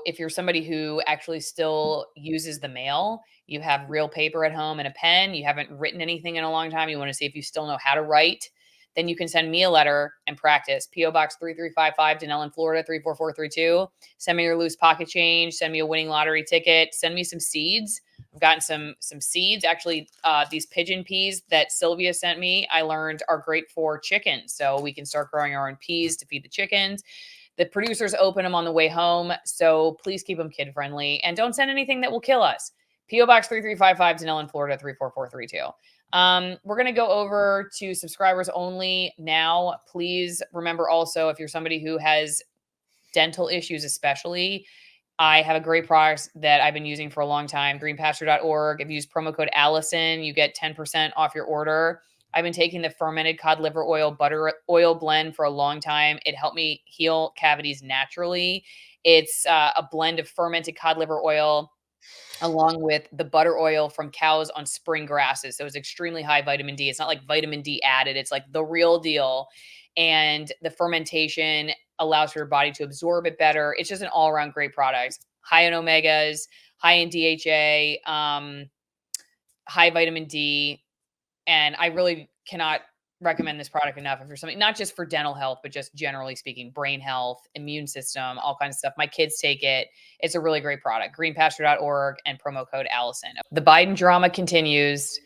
if you're somebody who actually still uses the mail, you have real paper at home and a pen, you haven't written anything in a long time, you want to see if you still know how to write, then you can send me a letter and practice. P.O. Box 3355, Denellen, Florida 34432. Send me your loose pocket change. Send me a winning lottery ticket. Send me some seeds. I've gotten some seeds. Actually, these pigeon peas that Sylvia sent me, I learned are great for chickens. So we can start growing our own peas to feed the chickens. The producers open them on the way home. So please keep them kid friendly. And don't send anything that will kill us. P.O. Box 3355, Denellen, Florida 34432. We're going to go over to subscribers only now. Please remember also, if you're somebody who has dental issues, especially, I have a great product that I've been using for a long time, greenpasture.org. If you use promo code Alison, you get 10% off your order. I've been taking the fermented cod liver oil butter oil blend for a long time. It helped me heal cavities naturally. It's a blend of fermented cod liver oil along with the butter oil from cows on spring grasses. So it's extremely high vitamin D. It's not like vitamin D added. It's like the real deal. And the fermentation allows for your body to absorb it better. It's just an all-around great product. High in omegas, high in DHA, high vitamin D. And I really cannot recommend this product enough if you're something, not just for dental health, but just generally speaking, brain health, immune system, all kinds of stuff. My kids take it. It's a really great product. Greenpasture.org and promo code Alison. The Biden drama continues.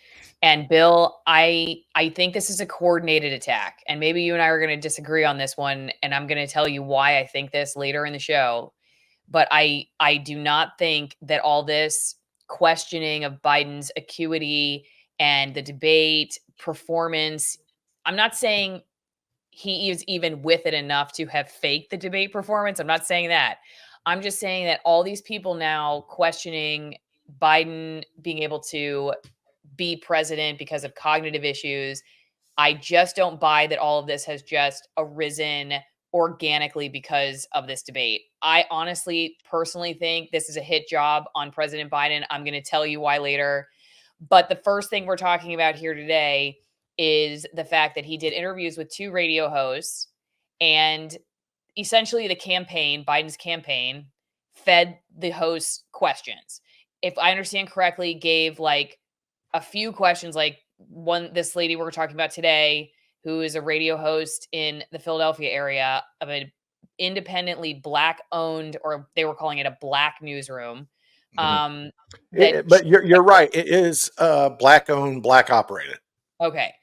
And Bill, I think this is a coordinated attack. And maybe you and I are going to disagree on this one. And I'm going to tell you why I think this later in the show. But I do not think that all this questioning of Biden's acuity and the debate performance, I'm not saying he is even with it enough to have faked the debate performance. I'm not saying that. I'm just saying that all these people now questioning Biden being able to be president because of cognitive issues, I just don't buy that all of this has just arisen organically because of this debate. I honestly, personally think this is a hit job on President Biden. I'm going to tell you why later. But the first thing we're talking about here today is the fact that he did interviews with 2 radio hosts, and essentially the campaign, Biden's campaign, fed the hosts questions. If I understand correctly, gave like a few questions, like this lady we're talking about today, who is a radio host in the Philadelphia area of an independently Black owned, or they were calling it a Black newsroom. But you're right. It is Black owned, Black operated. Okay.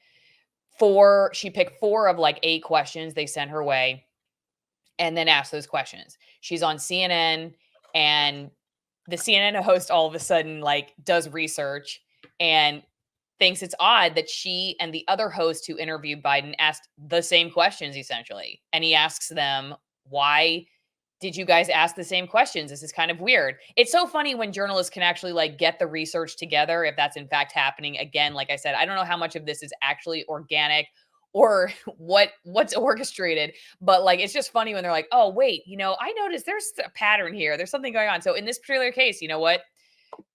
She picked 4 of like 8 questions they sent her way and then asked those questions. She's on CNN, and the CNN host all of a sudden like does research and thinks it's odd that she and the other host who interviewed Biden asked the same questions essentially. And he asks them, why did you guys ask the same questions? This is kind of weird. It's so funny when journalists can actually like get the research together, if that's in fact happening. Again, like I said, I don't know how much of this is actually organic or what's orchestrated, but like, it's just funny when they're like, oh, wait, I noticed there's a pattern here. There's something going on. So in this particular case, you know what?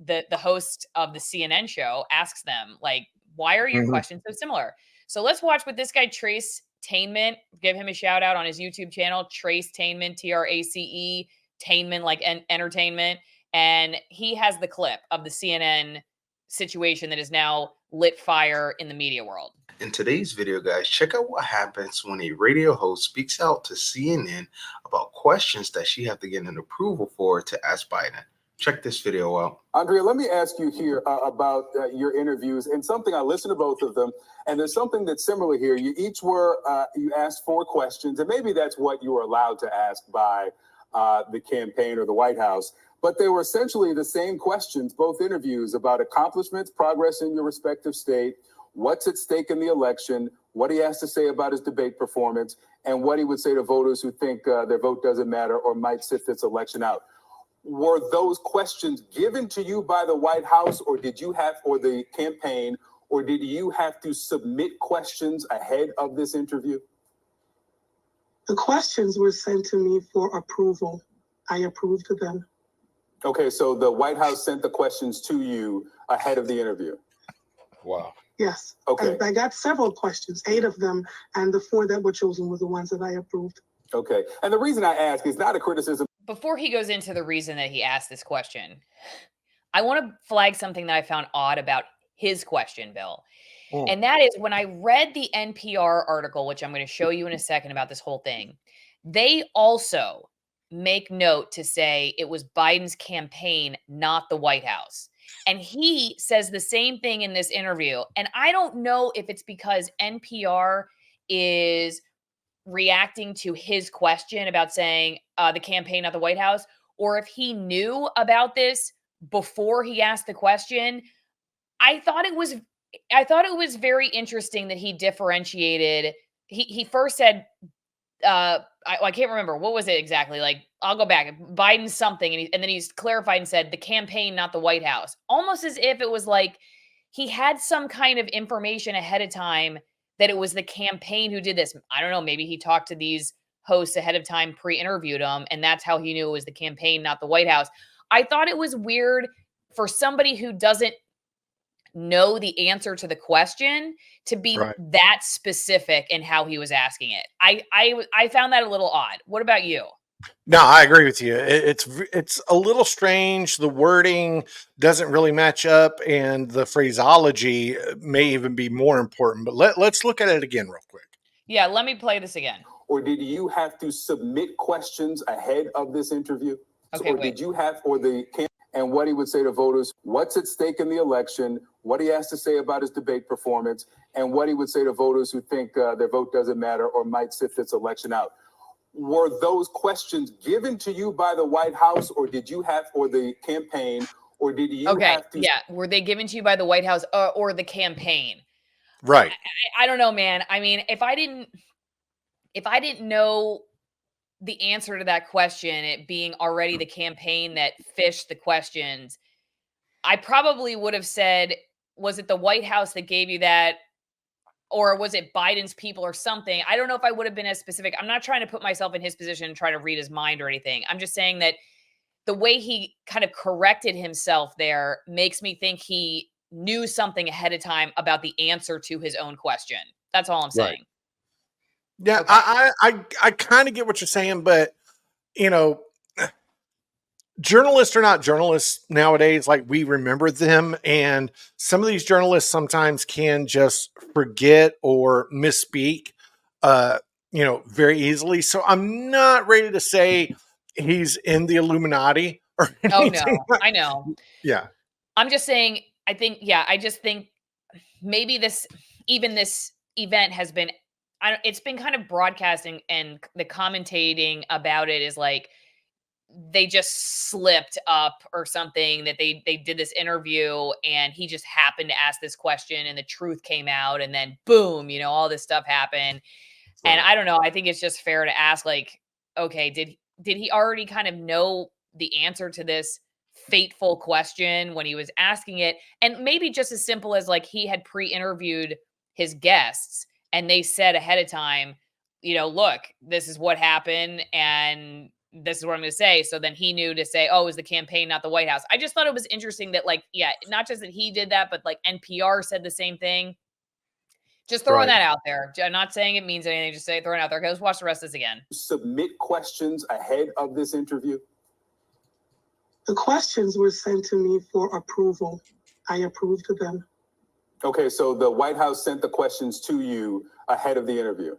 The host of the CNN show asks them, like, why are your questions so similar? So let's watch what this guy, Trace Tainment, give him a shout out on his YouTube channel, Trace Tainment, TRACE, Tainment, like entertainment. And he has the clip of the CNN situation that is now lit fire in the media world. In today's video, guys, check out what happens when a radio host speaks out to CNN about questions that she had to get an approval for to ask Biden. Check this video out. Andrea, let me ask you here about your interviews, and something. I listened to both of them, and there's something that's similar here. You each you asked 4 questions, and maybe that's what you were allowed to ask by the campaign or the White House. But they were essentially the same questions, both interviews, about accomplishments, progress in your respective state, what's at stake in the election, what he has to say about his debate performance, and what he would say to voters who think their vote doesn't matter or might sit this election out. Were those questions given to you by the White House, or did you have, or the campaign, or did you have to submit questions ahead of this interview? The questions were sent to me for approval. I approved them. Okay, so the White House sent the questions to you ahead of the interview. Wow. Yes. Okay. I got several questions, 8 of them, and the 4 that were chosen were the ones that I approved. Okay, and the reason I ask is not a criticism. before he goes into the reason that he asked this question, I want to flag something that I found odd about his question, Bill. And that is when I read the NPR article, which I'm going to show you in a second about this whole thing, they also make note to say it was Biden's campaign, not the White House. And he says the same thing in this interview. And I don't know if it's because NPR is reacting to his question about saying the campaign, not the White House, or if he knew about this before he asked the question. I thought it was very interesting that he differentiated. He first said, I can't remember what was it exactly. Like, I'll go back. Biden something, and then he's clarified and said the campaign, not the White House. Almost as if it was like he had some kind of information ahead of time that it was the campaign who did this. I don't know. Maybe he talked to these hosts ahead of time, pre-interviewed them, and that's how he knew it was the campaign, not the White House. I thought it was weird for somebody who doesn't know the answer to the question to be that specific in how he was asking it. I found that a little odd. What about you? No, I agree with you. It's a little strange. The wording doesn't really match up, and the phraseology may even be more important. But let's look at it again real quick. Yeah, let me play this again. Or did you have to submit questions ahead of this interview? Okay, or did you have, or the and what he would say to voters, what's at stake in the election, what he has to say about his debate performance, and what he would say to voters who think their vote doesn't matter or might sit this election out. Were those questions given to you by the White House, or did you have, or the campaign, or did you have to? Yeah, were they given to you by the White House or the campaign? Right. I don't know, man. I mean, if I didn't know the answer to that question, it being already the campaign that fished the questions, I probably would have said, was it the White House that gave you that? Or was it Biden's people or something? I don't know if I would have been as specific. I'm not trying to put myself in his position and try to read his mind or anything. I'm just saying that the way he kind of corrected himself there makes me think he knew something ahead of time about the answer to his own question. That's all I'm saying. Yeah, okay. I kind of get what you're saying, but you know, journalists are not journalists nowadays like we remember them, and some of these journalists sometimes can just forget or misspeak very easily. So I'm not ready to say he's in the Illuminati or anything. Oh no, I know. Yeah. I'm just saying, I just think maybe this event has been, it's been kind of broadcasting, and the commentating about it is like they just slipped up or something, that they did this interview and he just happened to ask this question and the truth came out, and then boom, all this stuff happened. Right. And I don't know. I think it's just fair to ask, like, okay, did he already kind of know the answer to this fateful question when he was asking it? And maybe just as simple as like he had pre-interviewed his guests and they said ahead of time, look, this is what happened and this is what I'm going to say. So then he knew to say, oh, it was the campaign, not the White House. I just thought it was interesting that, like, yeah, not just that he did that, but like NPR said the same thing. Just throwing that out there. I'm not saying it means anything. Just throwing it out there. Okay, let's watch the rest of this again. Submit questions ahead of this interview? The questions were sent to me for approval. I approved them. Okay, so the White House sent the questions to you ahead of the interview?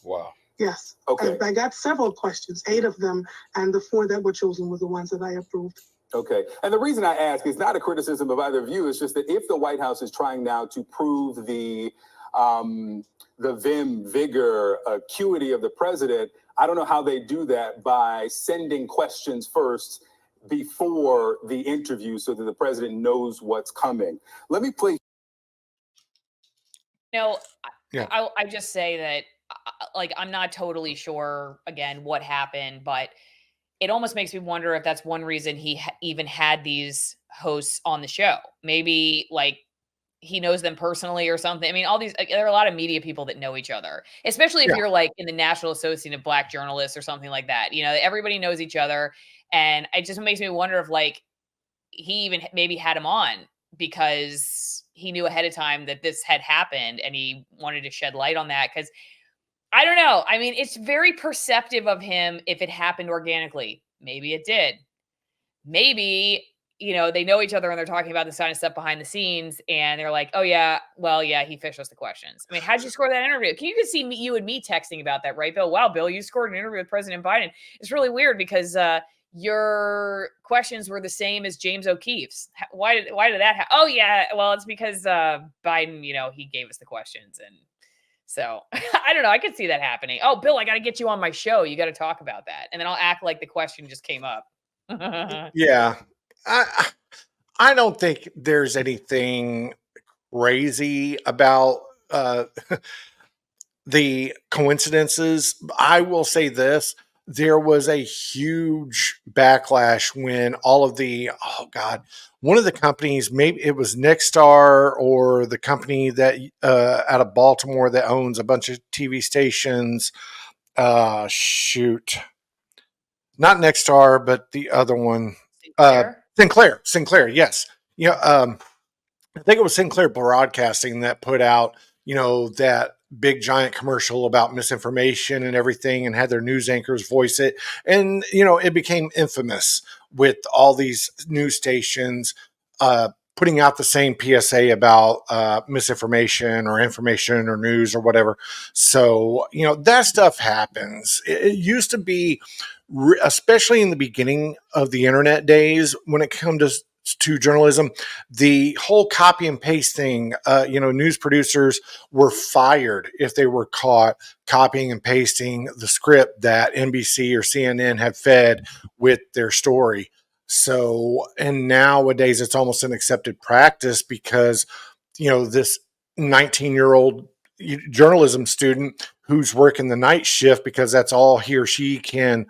Wow. Yes. Okay. I got several questions, 8 of them, and the 4 that were chosen were the ones that I approved. Okay. And the reason I ask is not a criticism of either of you. It's just that if the White House is trying now to prove the vim, vigor, acuity of the president, I don't know how they do that by sending questions first before the interview so that the president knows what's coming. Let me play. I just say that, like, I'm not totally sure, again, what happened, but it almost makes me wonder if that's one reason he even had these hosts on the show. Maybe, like, he knows them personally or something. I mean, there are a lot of media people that know each other, especially if you're like in the National Association of Black Journalists or something like that. Everybody knows each other. And it just makes me wonder if, like, he even maybe had him on because he knew ahead of time that this had happened and he wanted to shed light on that. Because I don't know. I mean, it's very perceptive of him if it happened organically. Maybe it did. Maybe, they know each other and they're talking about this kind of stuff behind the scenes and they're like, oh yeah, well, yeah, he fished us the questions. I mean, how'd you score that interview? Can you just see you and me texting about that, right, Bill? Wow, Bill, you scored an interview with President Biden. It's really weird because your questions were the same as James O'Keefe's. Why did that happen? Oh yeah, well, it's because Biden, he gave us the questions. And so I don't know. I could see that happening. Oh, Bill, I got to get you on my show. You got to talk about that. And then I'll act like the question just came up. Yeah. I don't think there's anything crazy about the coincidences. I will say this. There was a huge backlash when all of one of the companies, maybe it was Nexstar or the company that out of Baltimore that owns a bunch of TV stations. Shoot, not Nexstar, but the other one, Sinclair. Yes, I think it was Sinclair Broadcasting that put out, that big giant commercial about misinformation and everything and had their news anchors voice it. And, it became infamous with all these news stations putting out the same PSA about misinformation or information or news or whatever. So, that stuff happens. It used to be, especially in the beginning of the internet days, when it comes to journalism, the whole copy and paste thing, news producers were fired if they were caught copying and pasting the script that NBC or CNN had fed with their story. So, and nowadays it's almost an accepted practice because, this 19-year-old journalism student who's working the night shift because that's all he or she can,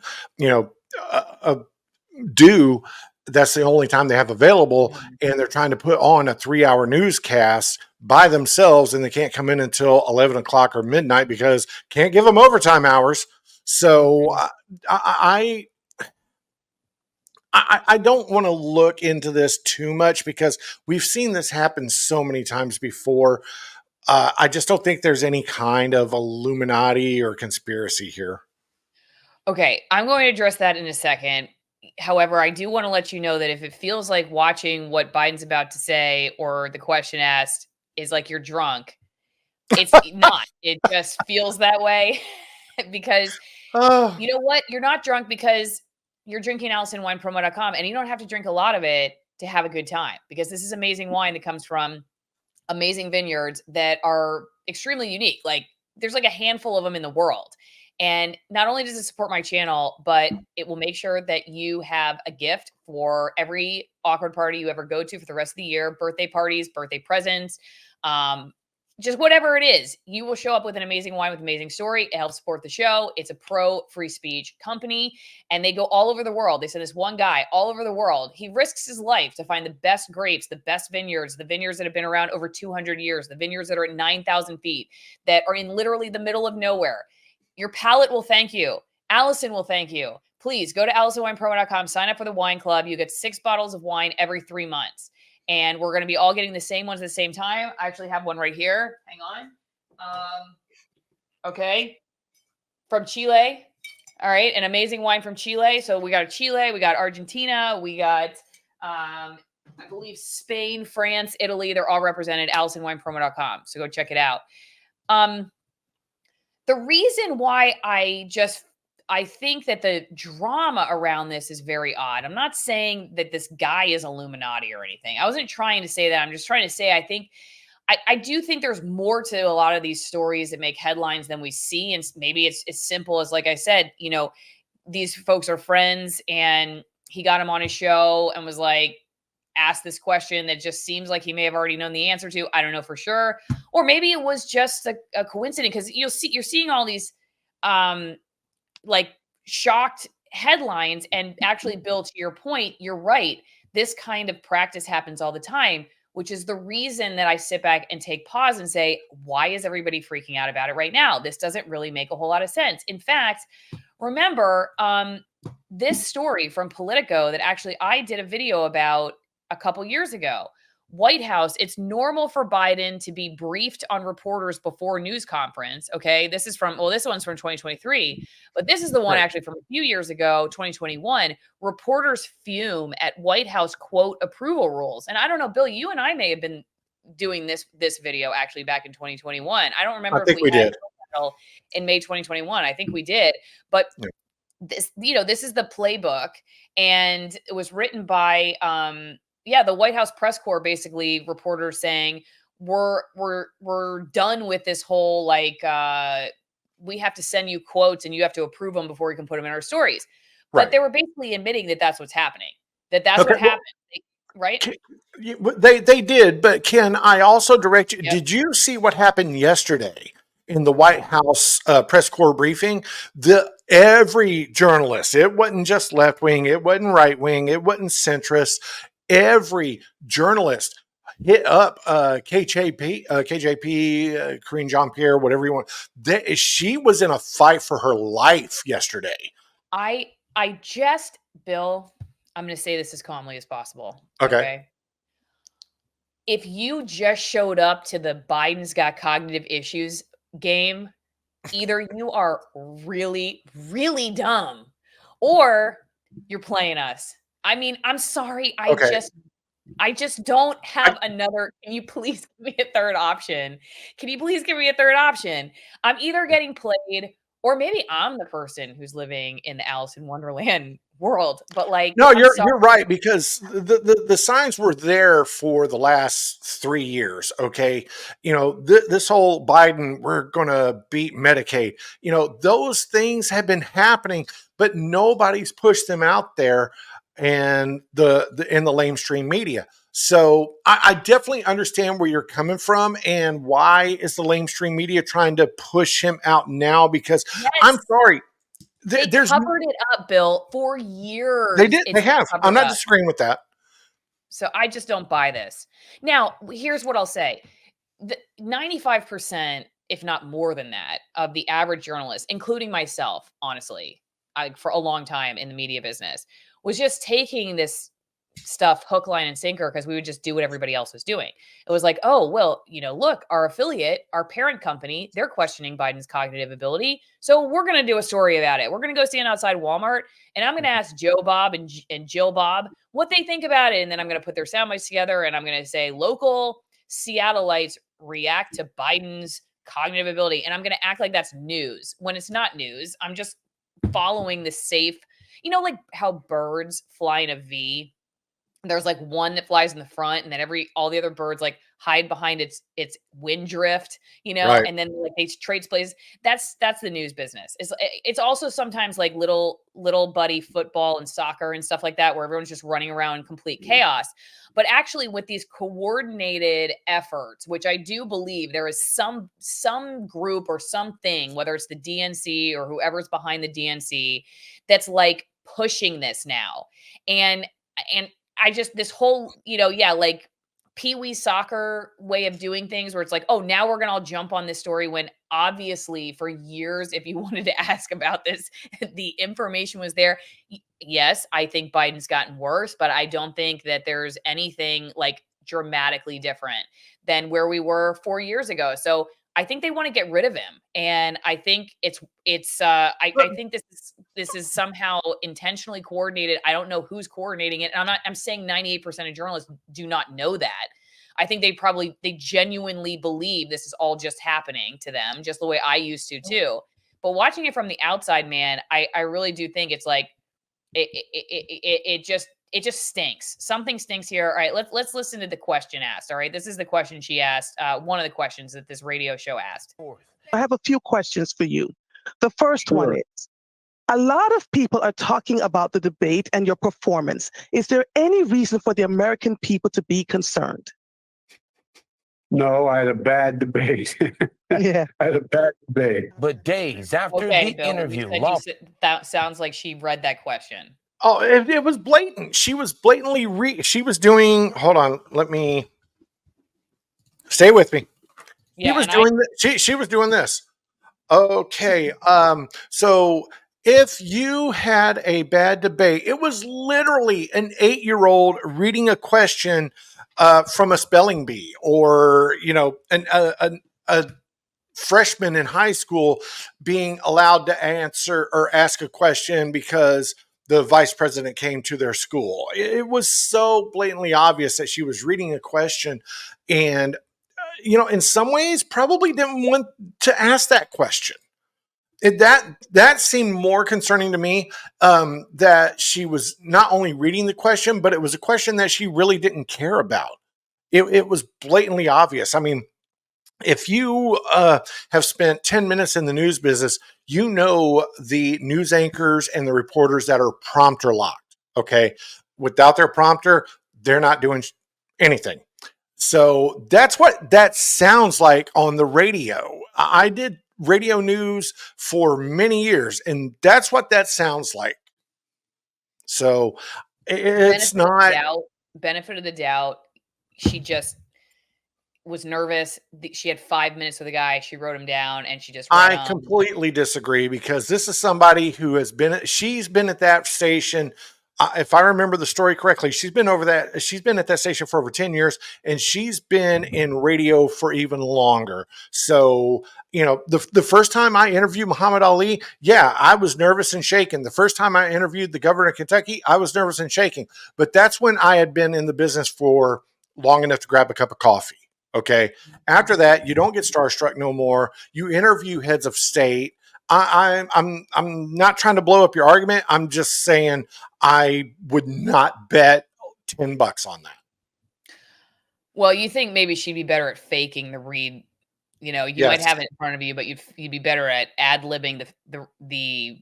do, that's the only time they have available, and they're trying to put on a 3-hour newscast by themselves, and they can't come in until 11 o'clock or midnight because can't give them overtime hours. So I don't want to look into this too much because we've seen this happen so many times before. I just don't think there's any kind of Illuminati or conspiracy here. Okay, I'm going to address that in a second. However, I do want to let you know that if it feels like watching what Biden's about to say or the question asked is like you're drunk, it's not. It just feels that way because you know what? You're not drunk because you're drinking AlisonWinePromo.com, and you don't have to drink a lot of it to have a good time because this is amazing wine that comes from amazing vineyards that are extremely unique. Like there's like a handful of them in the world. And not only does it support my channel, but it will make sure that you have a gift for every awkward party you ever go to for the rest of the year, birthday parties, birthday presents, just whatever it is. You will show up with an amazing wine with amazing story. It helps support the show. It's a pro free speech company, and they go all over the world. They send this one guy all over the world. He risks his life to find the best grapes, the best vineyards, the vineyards that have been around over 200 years, the vineyards that are at 9,000 feet, that are in literally the middle of nowhere. Your palate will thank you. Alison will thank you. Please go to AlisonWinePromo.com, sign up for the wine club. You get 6 bottles of wine every 3 months. And we're going to be all getting the same ones at the same time. I actually have one right here. Hang on. Okay. From Chile. All right. An amazing wine from Chile. So we got Chile, we got Argentina, we got, I believe, Spain, France, Italy. They're all represented. AlisonWinePromo.com. So go check it out. The reason why I think that the drama around this is very odd. I'm not saying that this guy is Illuminati or anything. I wasn't trying to say that. I'm just trying to say I do think there's more to a lot of these stories that make headlines than we see. And maybe it's as simple as, like I said, these folks are friends and he got him on his show and was like, asked this question that just seems like he may have already known the answer to. I don't know for sure. Or maybe it was just a coincidence because you're seeing all these like shocked headlines. And actually, Bill, to your point, you're right. This kind of practice happens all the time, which is the reason that I sit back and take pause and say, why is everybody freaking out about it right now? This doesn't really make a whole lot of sense. In fact, remember this story from Politico that actually I did a video about a couple years ago, White House, it's normal for Biden to be briefed on reporters before news conference. Okay. This is from, well, this one's from 2023, but this is the one Right. actually from a few years ago, 2021. Reporters fume at White House quote approval rules. And I don't know, Bill, you and I may have been doing this video actually back in 2021. I don't I remember if think we we had did. in May 2021. I think we did. But Yeah. this, this is the playbook, and it was written by the White House press corps, basically reporters saying we're done with this whole we have to send you quotes and you have to approve them before we can put them in our stories. But Right. they were basically admitting that that's what's happening. That's Okay, what well, happened, right? They did, but Ken, I also direct you. Yep. Did you see what happened yesterday in the White House press corps briefing? Every journalist, it wasn't just left wing, it wasn't right wing, it wasn't centrist. Every journalist hit up KJP, Karine Jean-Pierre, whatever you want. She was in a fight for her life yesterday. I just, Bill, I'm going to say this as calmly as possible. Okay. If you just showed up to the Biden's got cognitive issues game, either you are really, really dumb or you're playing us. I mean, I'm sorry. I just don't have another. Can you please give me a third option? Can you please give me a third option? I'm either getting played or maybe I'm the person who's living in the Alice in Wonderland world. But no, I'm you're sorry. right, because the signs were there for the last 3 years. Okay, this whole Biden, we're going to beat Medicaid. Those things have been happening, but nobody's pushed them out there, and in the mainstream media. So I definitely understand where you're coming from, and why is the mainstream media trying to push him out now? Because Yes. I'm sorry. They covered it up, Bill, for years. They did. They have. I'm not disagreeing with that. So I just don't buy this. Now, here's what I'll say. 95%, if not more than that, of the average journalist, including myself, honestly, for a long time in the media business, was just taking this stuff hook, line, and sinker because we would just do what everybody else was doing. It was like, oh, well, look, our affiliate, our parent company, they're questioning Biden's cognitive ability. So we're going to do a story about it. We're going to go stand outside Walmart, and I'm going to ask Joe Bob and Jill Bob what they think about it. And then I'm going to put their sound bites together, and I'm going to say local Seattleites react to Biden's cognitive ability. And I'm going to act like that's news when it's not news. I'm just following the safe, like how birds fly in a V. There's like one that flies in the front, and then all the other birds like hide behind its wind drift, Right. and then like they trade places. That's the news business. It's also sometimes like little buddy football and soccer and stuff like that, where everyone's just running around in complete chaos. But actually, with these coordinated efforts, which I do believe there is some group or something, whether it's the DNC or whoever's behind the DNC, that's like pushing this now, and I just, this whole, like Pee-wee soccer way of doing things, where it's like, oh, now we're going to all jump on this story, when obviously for years, if you wanted to ask about this, the information was there. Yes, I think Biden's gotten worse, but I don't think that there's anything like dramatically different than where we were 4 years ago. So I think they want to get rid of him, and I think I think this is somehow intentionally coordinated. I don't know who's coordinating it. And I'm saying 98% of journalists do not know that. I think they genuinely believe this is all just happening to them, just the way I used to too. But watching it from the outside, man, I really do think it's like it just stinks. Something stinks here. All right, let's listen to the question asked. All right, this is the question she asked. One of the questions that this radio show asked. I have a few questions for you. The first one is, a lot of people are talking about the debate and your performance. Is there any reason for the American people to be concerned? No, I had a bad debate. Yeah. I had a bad debate. But days after the Bill, interview, that sounds like she read that question. Oh, it was blatant. She was blatantly she was doing. Hold on, let me stay with me. Yeah, he was doing. She was doing this. Okay. So If you had a bad debate, it was literally an 8-year-old reading a question from a spelling bee, or a freshman in high school being allowed to answer or ask a question because the vice president came to their school. It was so blatantly obvious that she was reading a question, and in some ways probably didn't want to ask that question. That seemed more concerning to me, that she was not only reading the question, but it was a question that she really didn't care about. It was blatantly obvious. I mean, if you have spent 10 minutes in the news business, you know the news anchors and the reporters that are prompter locked. Okay. Without their prompter, they're not doing anything. So that's what that sounds like on the radio. I did radio news for many years, and that's what that sounds like. So it's not. Benefit of the doubt. She just was nervous. She had 5 minutes with a guy. She wrote him down, and she just read I completely disagree, because this is somebody who she's been at that station. If I remember the story correctly, she's been at that station for over 10 years, and she's been in radio for even longer. So, the first time I interviewed Muhammad Ali, yeah, I was nervous and shaking. The first time I interviewed the governor of Kentucky, I was nervous and shaking. But that's when I had been in the business for long enough to grab a cup of coffee. Okay. After that, you don't get starstruck no more. You interview heads of state. I'm not trying to blow up your argument. I'm just saying I would not bet $10 on that. Well, you think maybe she'd be better at faking the read. You might have it in front of you, but you'd be better at ad-libbing the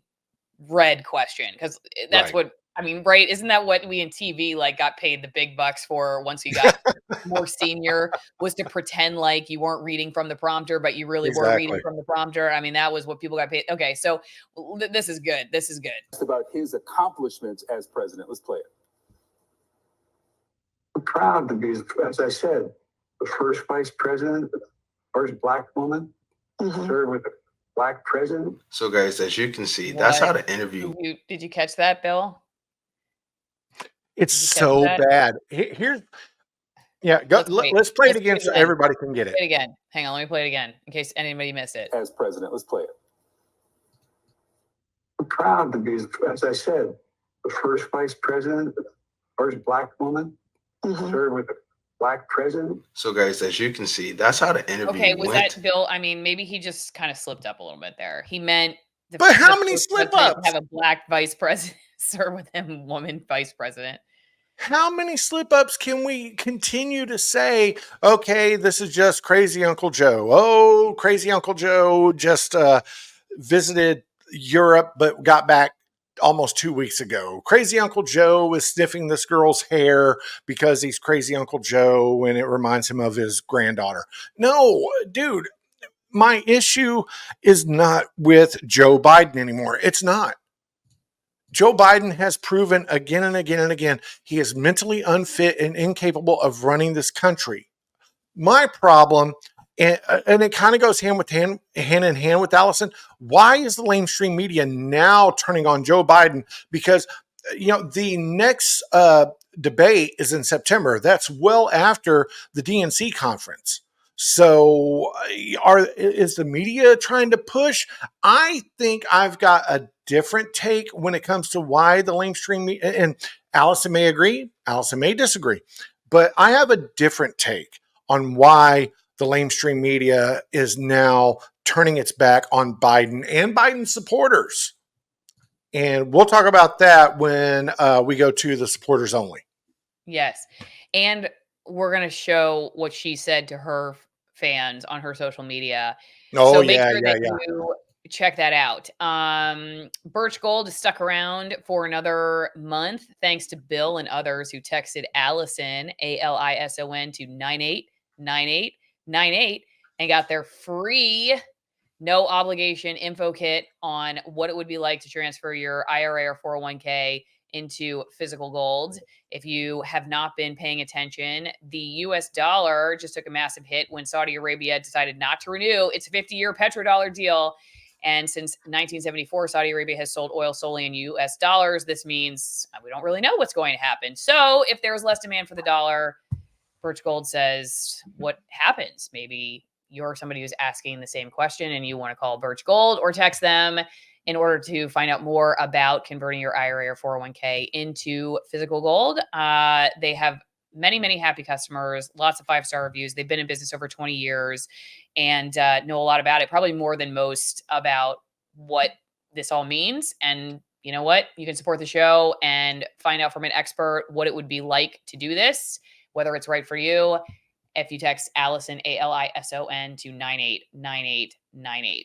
read question, because that's Right. what I mean, right? Isn't that what we in TV got paid the big bucks for once you got more senior, was to pretend like you weren't reading from the prompter, but you really were reading Exactly. from the prompter? I mean, that was what people got paid. Okay, so this is good. This is good. It's about his accomplishments as president. Let's play it. I'm proud to be, as I said, the first vice president, the first Black woman to serve with a Black president. So, guys, as you can see, that's how the interview. Did you catch that, Bill? It's so bad. Let's play it again so everybody can get it. Play it again. Hang on, let me play it again in case anybody missed it. As president, let's play it. I'm proud to be, as I said, the first vice president, the first Black woman to serve with a Black president. So, guys, as you can see, that's how the interview Okay, was went. that Bill? I mean, maybe he just kind of slipped up a little bit there. He meant But how many slip-ups? Have a Black vice president serve with him, woman vice president. How many slip-ups can we continue to say, okay, this is just crazy Uncle Joe? Oh, crazy Uncle Joe just visited Europe but got back almost 2 weeks ago. Crazy Uncle Joe is sniffing this girl's hair because he's crazy Uncle Joe and it reminds him of his granddaughter. No, dude, my issue is not with Joe Biden anymore. It's not. Joe Biden has proven again and again and again he is mentally unfit and incapable of running this country. My problem, and it kind of goes hand in hand with Alison, why is the mainstream media now turning on Joe Biden? Because the next debate is in September. That's well after the DNC conference. So is the media trying to push? I think I've got a different take when it comes to why the mainstream media, and Alison may agree, Alison may disagree, but I have a different take on why the mainstream media is now turning its back on Biden and Biden supporters. And we'll talk about that when we go to the supporters only. Yes. And we're going to show what she said to her fans on her social media. Oh, so make sure that you check that out. Birch Gold is stuck around for another month, thanks to Bill and others who texted Alison, ALISON, to 989898 and got their free no obligation info kit on what it would be like to transfer your IRA or 401k into physical gold. If you have not been paying attention, the US dollar just took a massive hit when Saudi Arabia decided not to renew its 50-year petrodollar deal. And since 1974, Saudi Arabia has sold oil solely in US dollars. This means we don't really know what's going to happen. So if there's less demand for the dollar, Birch Gold says, what happens? Maybe you're somebody who's asking the same question and you want to call Birch Gold or text them in order to find out more about converting your IRA or 401k into physical gold. They have many, many happy customers, lots of 5-star reviews. They've been in business over 20 years and know a lot about it, probably more than most about what this all means. And you know what? You can support the show and find out from an expert what it would be like to do this, whether it's right for you. If you text Alison, Alison, to 989898.